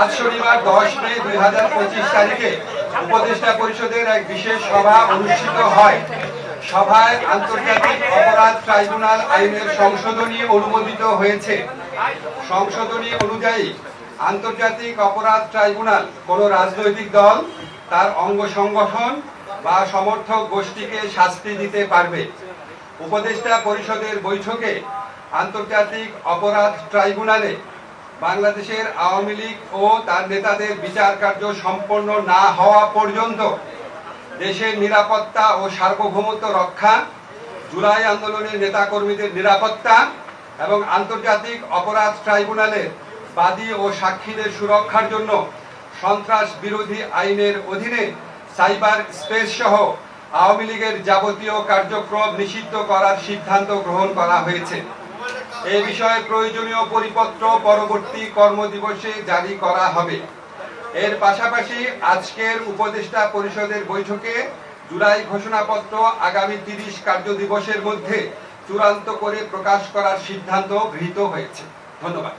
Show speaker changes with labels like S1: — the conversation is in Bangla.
S1: আজ শনিবার 10 মে 2025 তারিখে উপদেষ্টা পরিষদের এক বিশেষ সভা অনুষ্ঠিত হয়। সভায় আন্তর্জাতিক অপরাধ ট্রাইব্যুনাল আইনের সংশোধনী অনুমোদিত হয়েছে। সংশোধনী অনুযায়ী আন্তর্জাতিক অপরাধ ট্রাইব্যুনাল কোন রাজনৈতিক দল, তার অঙ্গ সংগঠন বা সমর্থক গোষ্ঠীকে শাস্তি দিতে পারবে। উপদেষ্টা পরিষদের বৈঠকে আন্তর্জাতিক অপরাধ ট্রাইব্যুনালে বাংলাদেশের আওয়ামী লীগ ও তার নেতাদের বিচার কার্য সম্পন্ন না হওয়া পর্যন্ত দেশের নিরাপত্তা ও সার্বভৌমত্ব রক্ষা, জুলাই আন্দোলনের নেতাকর্মীদের নিরাপত্তা এবং আন্তর্জাতিক অপরাধ ট্রাইব্যুনালের বাদী ও সাক্ষীদের সুরক্ষার জন্য সন্ত্রাস বিরোধী আইনের অধীনে সাইবার স্পেস সহ আওয়ামী লীগের যাবতীয় কার্যক্রম নিষিদ্ধ করার সিদ্ধান্ত গ্রহণ করা হয়েছে। এ বিষয়ে প্রয়োজনীয় পরিপত্র পরবর্তী কর্মদিবসে জারি করা হবে। এর পাশাপাশি আজকের উপদেষ্টা পরিষদের বৈঠকে জুলাই ঘোষণাপত্র আগামী 30 কার্যদিবসের মধ্যে চূড়ান্ত করে প্রকাশ করার সিদ্ধান্ত গৃহীত হয়েছে। ধন্যবাদ।